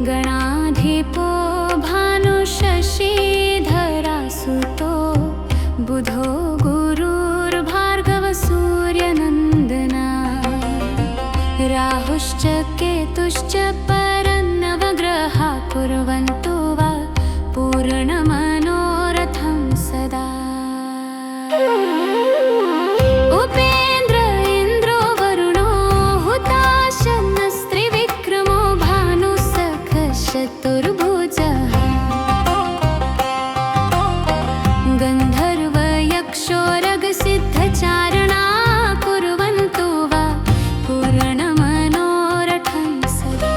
गणाधिपो भानुशशीधरासुतो बुधो गुरुर्भार्गव सूर्यनन्दना राहुश्च केतुश्च परन्नवग्रहा कुर्वन्तो वा पूर्णमनोरथं सदा। उपेन्द्र इन्द्रो वरुणो हुताशनस्त्रिविक्रमो भानुसखश्चतुर्भुजः गन्धर्वयक्षोरगसिद्धचारणा कुर्वन्तो वा पूर्णमनोरथं सदा।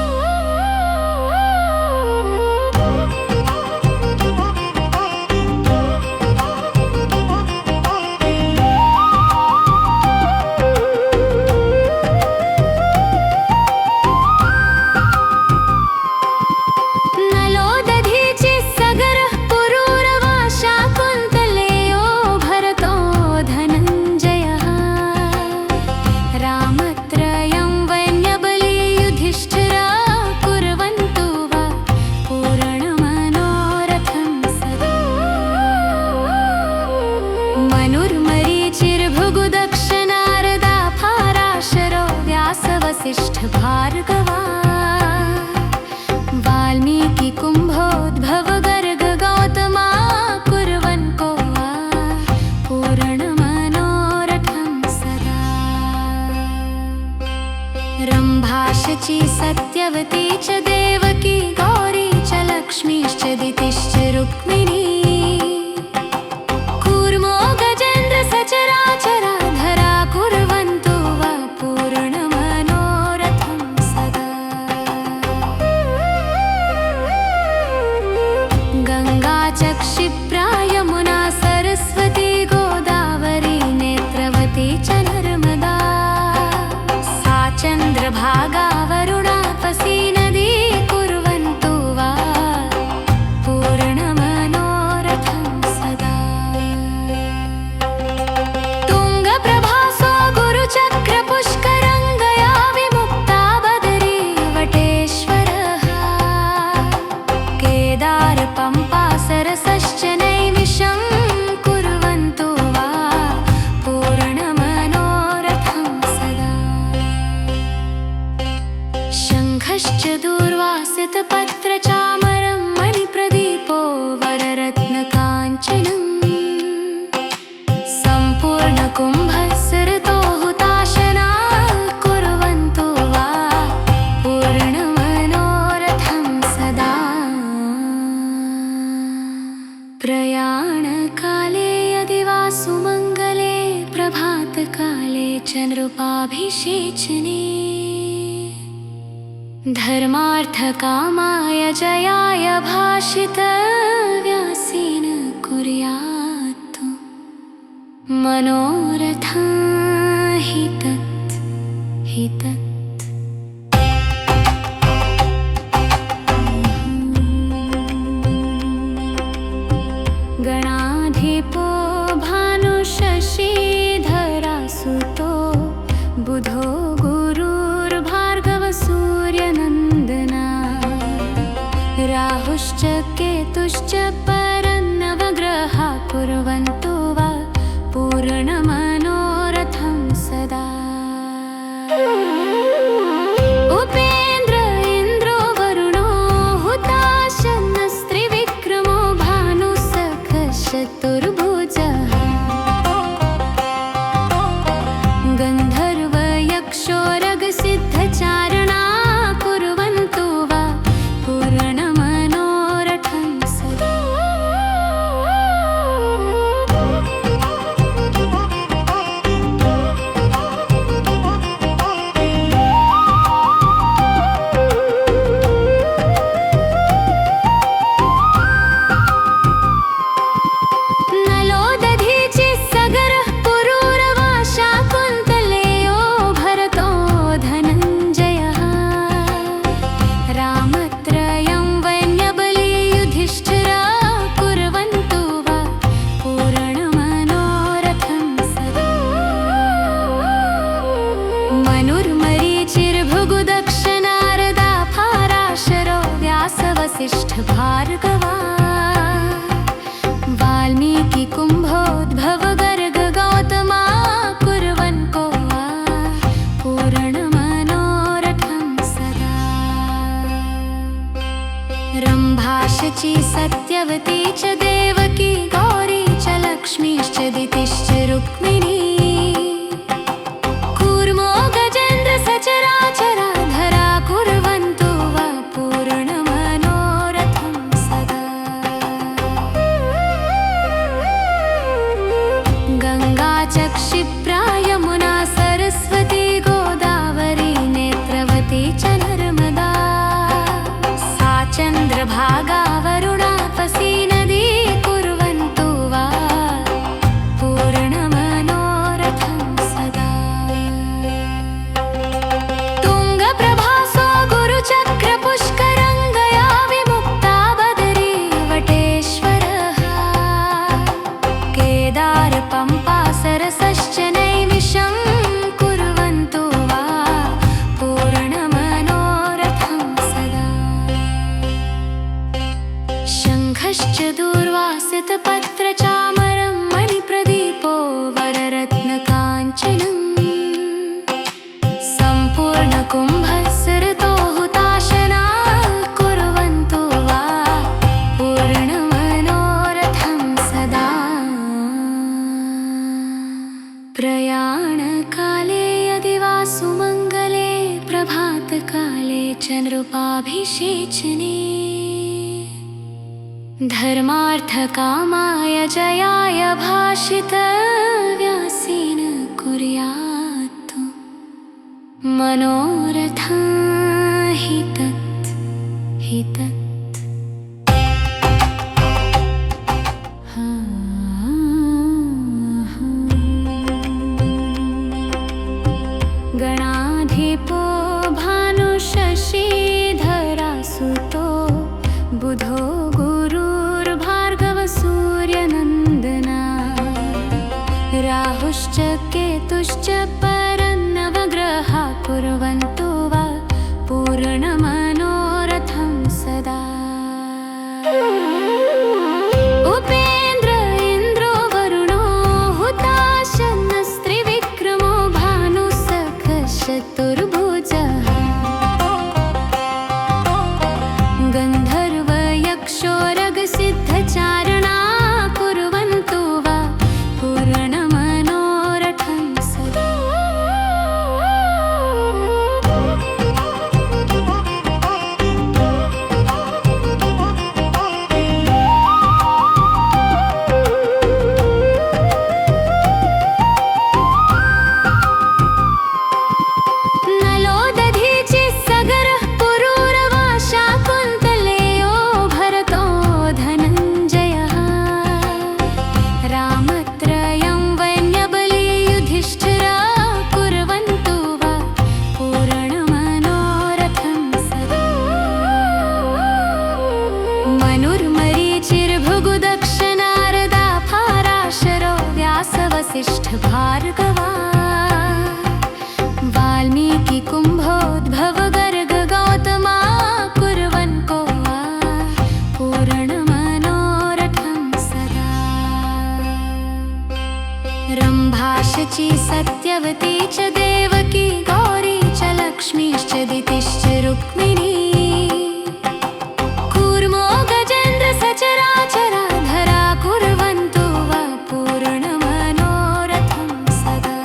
भार्गवा वाल्मीकि कुम्भोद्भव गर्ग गौतमा कुर्वन् को वा पूर्णमनोरथं सदा। रम्भा शची सत्यवती च देवकी गौरी च लक्ष्मीश्च दितिश्च रुक्मिणी कूर्मो गजेन्द्र सचराचराधरा कुर्वन्तो वा पूर्णमनोरथं सदा। गङ्गा च क्षिप्रा यमुना सरस्वती गोदावरी नेत्रवती च नर्मदा सा चन्द्रभागा वरुणापसी नदी कुर्वन्तो वा पूर्णमनोरथं सदा। तुङ्गप्रभासो गुरुचक्रपुष्करङ्गया विमुक्ता बदरी वटेश्वरः केदार पम्पा सरसश्च नैमिषं कुर्वन्तो वा पूर्णमनोरथं सदा। शङ्खश्च दूर्वासितपत्रचामरं मणिप्रदीपो वररत्नकाञ्चनं सम्पूर्णकुम्भस्सृतो हुताशना कुर्वन्तो वा पूर्णमनोरथं सदा। प्रयाणकाले यदि वा सुमङ्गले प्रभातकाले च नृपाभिषेचने धर्मार्थकामाय जयाय भाषितव्यासेन कुर्यात् मनोरथं हि तत् हि तत्। गणाधिपो भानुशशीधरासुतो बुधो गुरुर्भार्गव सूर्यनन्दना राहुश्च केतुश्च परन्नवग्रहा कुर्वन्तो वा पूर्णमनोरथं सदा। उपेन्द्र इन्द्रो वरुणो हुताशनस्त्रिविक्रमो भानुसखश्चतुर्भुजः गन्धर्वयक्षोरगसिद्धचारणा कुर्वन्तो वा पूर्णमनोरथं सदा। रम्भाशची सत्यवती च देवकी गौरी च लक्ष्मीश्च दितिश्च रुक्मिणी कूर्मो गजेन्द्र सचराचराधरा कुर्वन्तु वा पूर्णमनोरथं सदा। गङ्गा च क्षिप्रा यमुना सरस्वती गोदावरी नेत्रवती च नर्मदा सा चन्द्रभागा वरुणापसी नदी कुर्वन्तु वा पूर्णमनोरथं सदा। तुङ्गप्रभासो गुरुचक्रपुष्करङ्गया विमुक्ता बदरी वटेश्वरः केदारपम्पा सरसश्च नैमिषं कुर्वन्तु वा पूर्णमनोरथं सदा। शङ्खश्च दूर्वासितपत्रचामरं मणिप्रदीपो वररत्नकाञ्चनं सम्पूर्णकुम्भस्सृतो हुताशना कुर्वन्तु वा पूर्णमनोरथं सदा। प्रयाणकाले यदि वा सुमङ्गले प्रभातकाले च नृपाभिषेचने धर्मार्थकामाय जयाय भाषितव्यासेन कुर्यात् मनोरथं हि तत् हि तत्। गणाधिपो भानुशशीधरासुतो बुधो गुरुर्भार्गवसूर्यनन्दना राहुश्च केतुश्च परन्नवग्रहा कुर्वन्तु वा पूर्णमनोरथं सदा। उपेन्द्र इन्द्रो वरुणो हुताशनस्त्रिविक्रमो भानुसखश्चतुर्भुजः गन्धर्वयक्षोरगसिद्धचारणा कुर्वन्तु वा पूर्णमनोरथं सदा। नलो दधीचिः सगरः पुरूरवा शाकुन्तलेयो भरतो धनञ्जयः रामत्रयं वैन्यबली युधिष्ठिरा कुर्वन्तु वा पूर्णमनोरथं सदा। मनुर्मरीचिर्भृगुदक्षनारदा पाराशरो व्यासवसिष्ठभार्गवा वाल्मीकि कुम्भोद्भव गर्ग गौतमा कुर्वन्तो वा पूर्णमनोरथं सदा। रम्भाशची सत्यवती च देवकी गौरी च लक्ष्मीश्च दितिश्च रुक्मिणी कूर्मो गजेन्द्र सचराचराधरा कुर्वन्तु वा पूर्णमनोरथं सदा।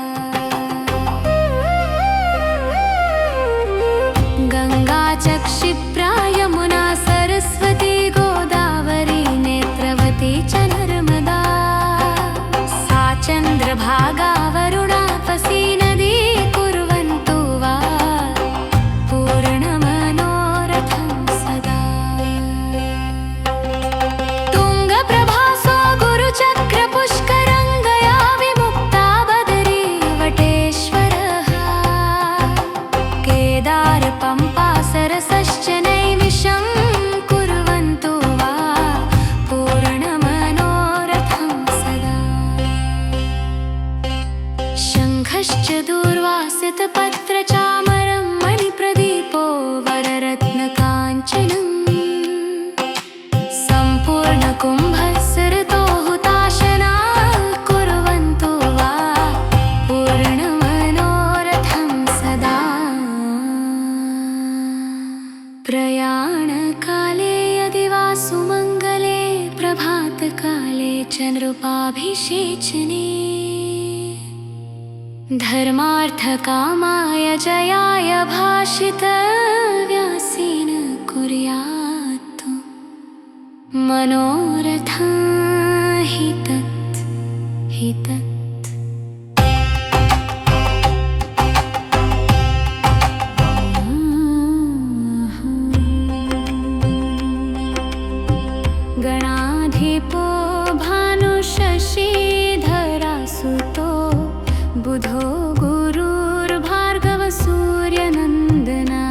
गङ्गा च क्षिप्रा यमुना सरस्वती गोदावरी नेत्रवती च नर्मदा सा चन्द्रभागा वरुणापसी नदी कुर्वन्तु वा पूर्णमनोरथं सदा। तुङ्गप्रभासो गुरुचक्रपुष्करङ्गया विमुक्ता बदरी वटेश्वरः केदारपम्पा सरसश्च नैमिषं कुर्वन्तु वा पूर्णमनोरथं सदा। शङ्खश्च दूर्वासितपत्रचामरं मणिप्रदीपो वररत्नकाञ्चनं सम्पूर्णकुम्भस्सृतो हुताशना कुर्वन्तु वा पूर्णमनोरथं सदा। प्रयाणकाले यदि वा सुमङ्गले चन्द्रोपाभिषेचने धर्मार्थकामाय जयाय भाषितव्यासेन कुर्यात् मनोरथं हि तत् हि तत्। गणाधिपो भानुशशीधरासुतो बुधो गुरुर्भार्गवसूर्यनन्दना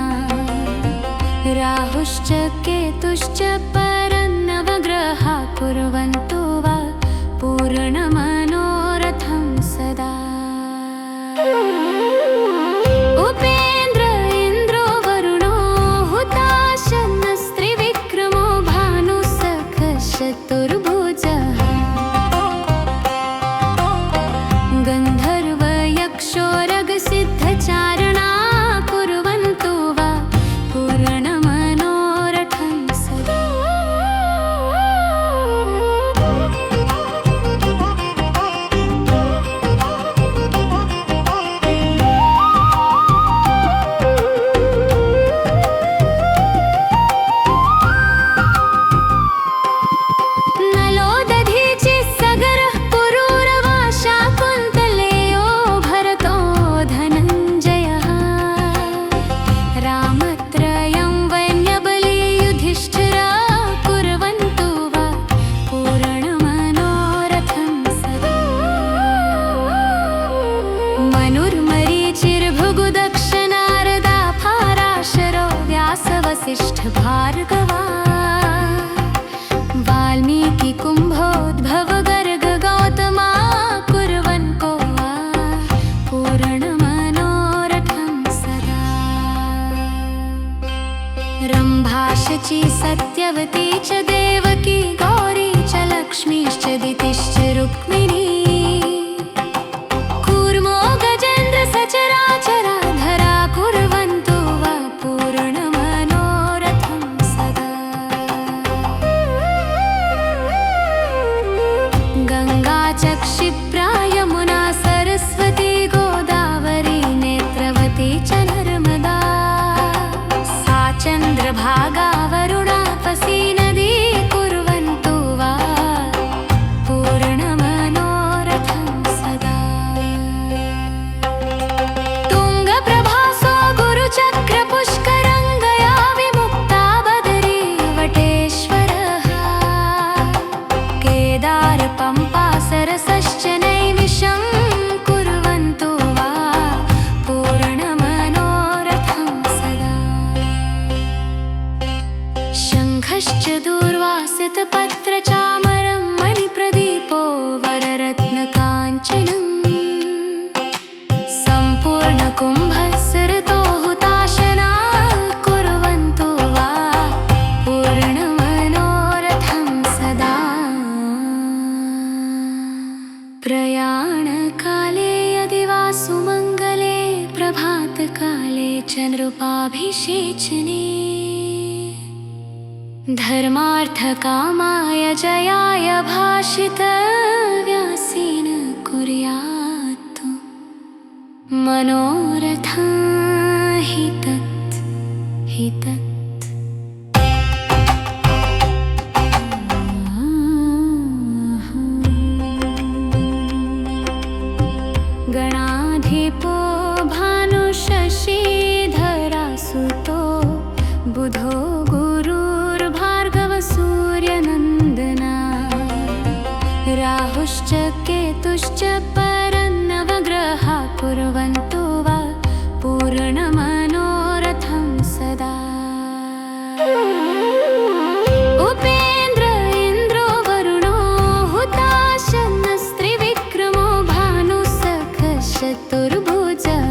राहुश्च केतुश्च परन्नवग्रहा कुर्वन्तो वा पूर्णमनोरथं सदा। उपेन्द्र इन्द्रो वरुणो हुताशनस्त्रिविक्रमो भानुसखश्चतुर्भुजः गन्धर्वयक्षोरगसिद्धचारणा कुर्वन्तो वा पूर्णमनोरथं सदा। नलो दधीचि सगरः पुरूरवा शाकुन्तलेयो भरतो धनञ्जयः रामत्रयं वैन्यबली युधिष्ठिरा कुर्वन्तो वा पूर्णमनोरथं सदा। मनुर्मरीचिर्भृगुदक्षनारदा फाराशरो व्यासवसिष्ठभार्गवा वाल्मीकि कुम्भोद्भव गर्ग गौतमा कुर्वन्तो वा पूर्णमनोरथं सदा। रम्भा शची सत्यवती च देवकी गौरी च लक्ष्मीश्च दितिश्च रुक्मिणी कूर्मो गजेन्द्र सचराचराधरा कुर्वन्तो वा पूर्णमनोरथं सदा। गङ्गा च क्षिप्रा यमुना सरस्वती गोदावरी नेत्रवती च नर्मदा सा चन्द्रभागा वरुणापसी नदी कुर्वन्तो वा पूर्णमनोरथं सदा। तुङ्गप्रभासो गुरुचक्रपुष्करङ्गया विमुक्ता बदरी वटेश्वरः केदार पम्पा सरसश्च नैमिषं कुर्वन्तो वा पूर्णमनोरथं सदा। शङ्खश्च दूर्वासितपत्रचामरं मणिप्रदीपो वररत्नकाञ्चनं सम्पूर्णकुम्भस्सृतो हुताशना कुर्वन्तो वा पूर्णमनोरथं सदा। प्रयाणकाले यदि वा सुमङ्गले प्रभातकाले चन्द्रोपाभिषेचने धर्मार्थकामाय जयाय भाषितव्यासेन कुर्यात् मनोरथं हि तत् हि तत्। गणाधिपो भानुशशीधरासुतो बुधो गुरुर्भार्गवसूर्यनन्दना राहुश्च केतुश्च परन्नवग्रहा कुर्वन्तो वा पूर्णमनोरथं सदा। उपेन्द्र इन्द्रो वरुणो हुताशनस्त्रिविक्रमो भानुसखश्चतुर्भुजः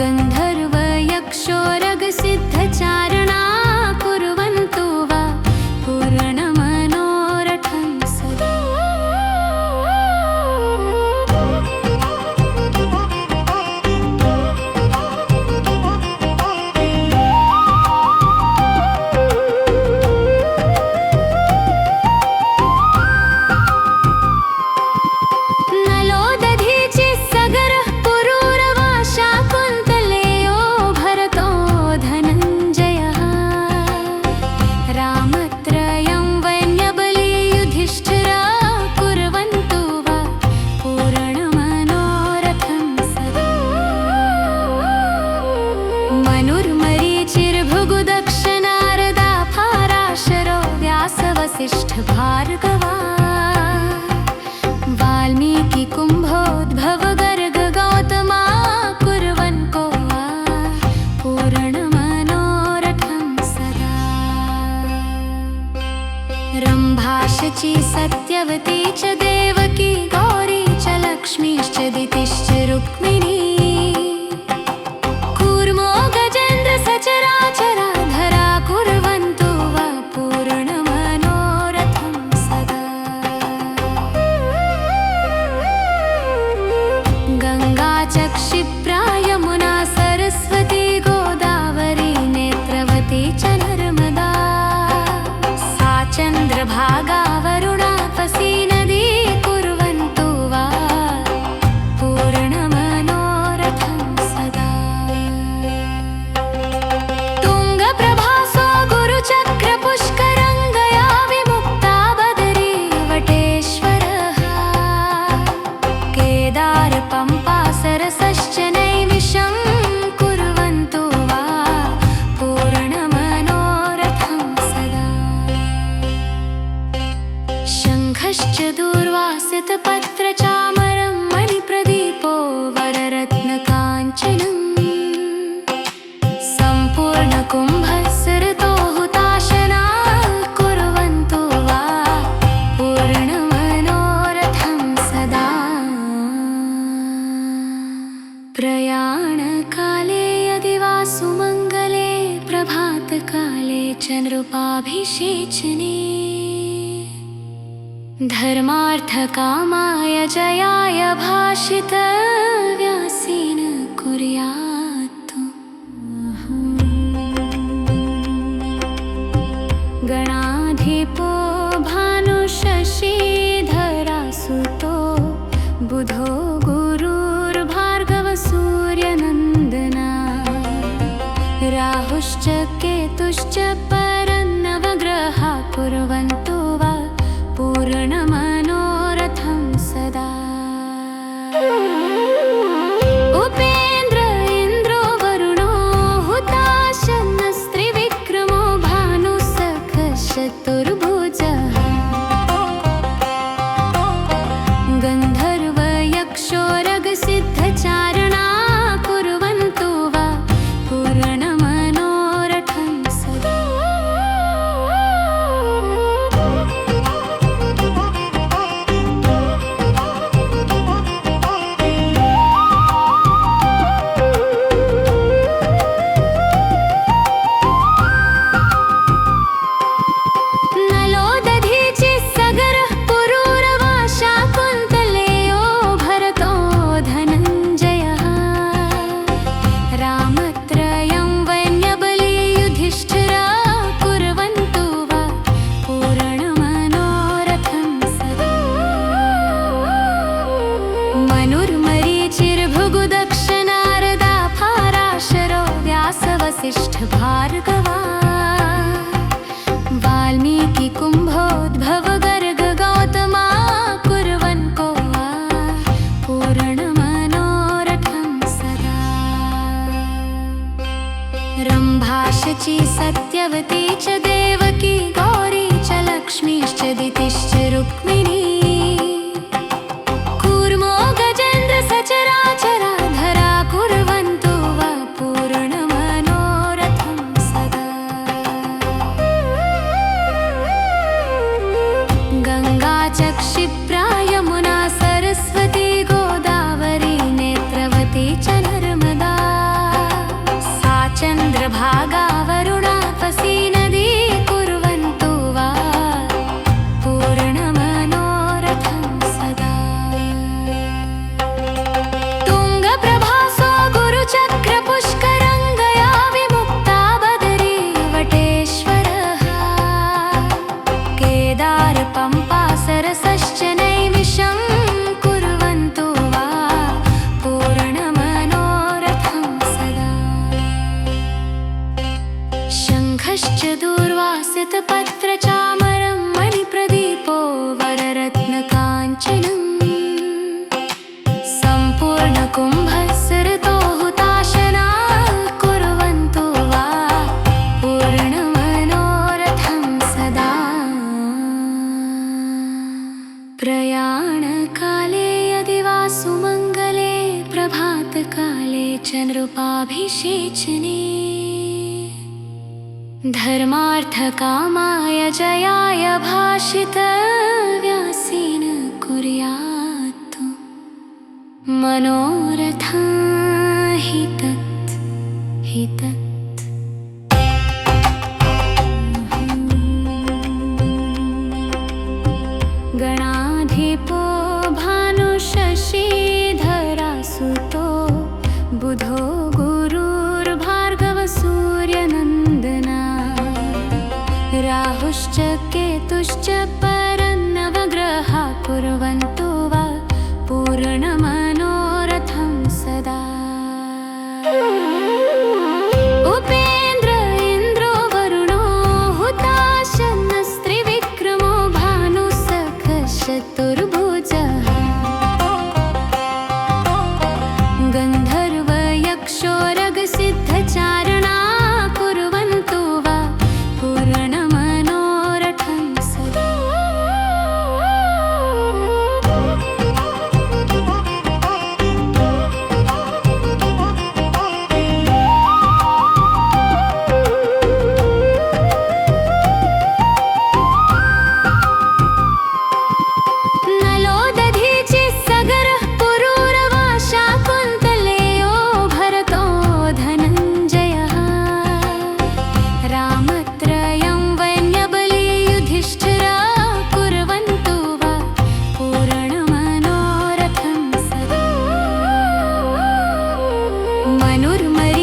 गन्धर्वयक्षोरगसिद्धचारणा कुर्वन्तो वा पूर्णमनोरथं सदा। मनुर्मरीचिर्भृगुदक्ष नारदा पाराशरो व्यासवसिष्ठभार्गवा वाल्मीकि कुम्भोद्भव गर्ग गौतमा कुर्वन् को वा पूर्णमनोरथं सदा रम्भा शची सत्यवती च देवकी गौरी च लक्ष्मीश्च दितिश्च रुक्मिणी कूर्मो गजेन्द्र सचराचराधरा कुर्वन्तु वा पूर्णमनोरथं सदा गङ्गा च क्षिप्रा यमुना सरस्वती गोदावरी नेत्रवती च नर्मदा सा चन्द्रभागा वरुणापसी नदी कुर्वन्तु वा पूर्णमनोरथं सदा तुङ्गप्रभासो गुरुचक्रपुष्करङ्गया विमुक्ता बदरी वटेश्वरः केदार पम्पा सरसश्च नैमिषं कुर्वन्तु वा पूर्णमनोरथं सदा शङ्खश्च दूर्वासितपत्रचामरं मणिप्रदीपो वररत्नकाञ्चनं सम्पूर्णकुम्भस्सृतो हुताशना कुर्वन्तु वा पूर्णमनोरथं सदा प्रयाणकाले यदि वा सुमङ्गले प्रभातकाले च नृपाभिषेचने धर्मार्थकामाय जयाय भाषितव्यासेन कुर्यात् गणाधिपो भानुशशीधरासुतो बुधो गुरुर्भार्गव सूर्यनन्दना राहुश्च केतुश्च परन्नवग्रहा कुर्वन्तु वा पूर्णमनोरथं सदा उपेन्द्र इन्द्रो वरुणो हुताशनस्त्रिविक्रमो भानुसखश्चतुर्भुजः गन्धर्वयक्षोरगसिद्धचारणा कुर्वन्तु वा पूर्णमनोरथं सदा नलो दधीचिः सगरः पुरूरवा शाकुन्तलेयो भरतो धनञ्जयः रामत्रयं वैन्यबली युधिष्ठिरा कुर्वन्तु वा पूर्णमनोरथं सदा मनुर्मरीचिर्भृगुदक्ष नारदा पाराशरो व्यासवसिष्ठभार्गवा वाल्मीकि कुम्भोद्भव गर्ग गौतमा कुर्वन् को वा पूर्णमनोरथं सदा रम्भा शची सत्यवती च देवकी गौरी च लक्ष्मीश्च दितिश्च रुक्मिणी कूर्मो गजेन्द्र सचराचराधरा कुर्वन्तु वा पूर्णमनोरथं सदा गङ्गा च क्षिप्रा यमुना सरस्वती गोदावरी नेत्रवती च नर्मदा सा चन्द्रभागा वरुणापसी नदी कुर्वन्तु वा पूर्णमनोरथं सदा तुङ्गप्रभासो गुरुचक्रपुष्करङ्गया विमुक्ता बदरी वटेश्वरः केदार पम्पा सरसश्च नैमिषं कुर्वन्तु वा पूर्णमनोरथं सदा शङ्खश्च दूर्वासितपत्रचामरं मणिप्रदीपो वररत्नकाञ्चनं सम्पूर्णकुम्भस्सृतो हुताशना कुर्वन्तु धर्मार्थकामाय जयाय भाषितव्यासेन कुर्यात् मनोरथं हि तत् गणाधिपो भानुशशीधरासुतो बुधो गुरुर्भार्गवः सूर्यनन्दना राहुश्च केतुश्च परन्नवग्रहाः कुर्वन्तु वा पूर्णमनोरथं सदा उपेन्द्र इन्द्रो वरुणो हुताशनस्त्रिविक्रमो भानुसखश्चतुर्भुजः गन्धर्वयक्षोरगसिद्धचारणा कुर्वन्तु वा पूर्णमनोरथं सदा नलो दधीचि सगरः पुरूरवा शाकुन्तलेयो भरतो धनञ्जयः रामत्रयं वैन्यबली युधिष्ठिरा कुर्वन्तु वा पूर्णमनोरथं सदा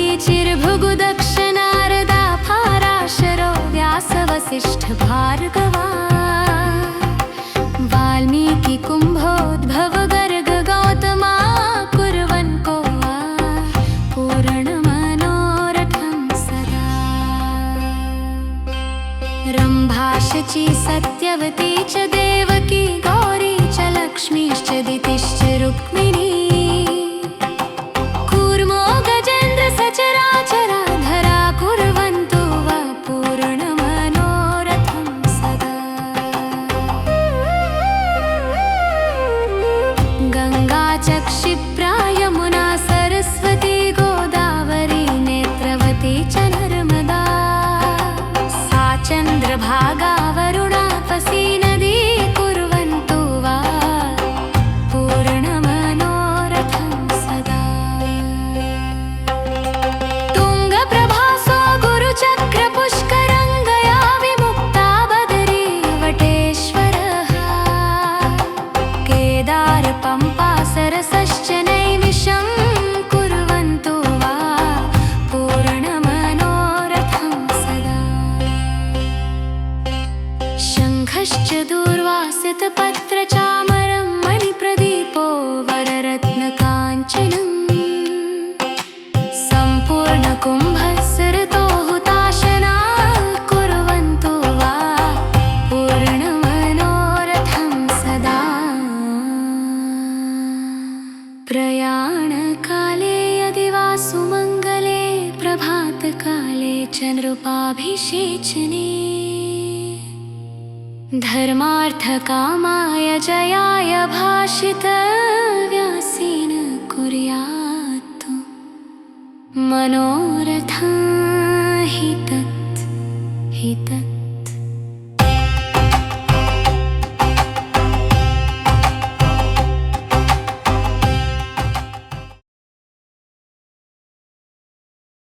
मनुर्मरीचिर्भृगुदक्ष नारदा फाराशरो व्यासवसिष्ठभार्गवा वाल्मीकि कुम्भोद्भव गर्ग गौतमा कुर्वन्तो वा पूर्णमनोरथं सदा रम्भाशची सत्यवती च देवकी गौरी च लक्ष्मीश्च दितिश्च रुक्मिणी कूर्मो गजेन्द्र सचराचराधरा कुर्वन्तु वा पूर्णमनोरथं सदा गङ्गा च क्षिप्रा यमुना सरस्वती गोदावरी नेत्रवती च नर्मदा सा चन्द्रभागा वरुणापसी नदी कुर्वन्तु वा पूर्णमनोरथं सदा तुङ्गप्रभासो गुरुचक्रपुष्करङ्गया विमुक्ता बदरी वटेश्वरः केदार पम्पा सरसश्च नैमिषं कुर्वन्तु वा पूर्णमनोरथं सदा शङ्खश्च दूर्वासितपत्रचामरं मणिप्रदीपो वररत्नकाञ्चनं सम्पूर्णकुम्भस्सृतो हुताशना कुर्वन्तु वा पूर्णमनोरथं सदा प्रयाणकाले यदि वा सुमङ्गले प्रभातकाले च नृपाभिषेचने धर्मार्थकामाय जयाय भाषितव्यासेन कुर्यात् मनोरथं हि तत्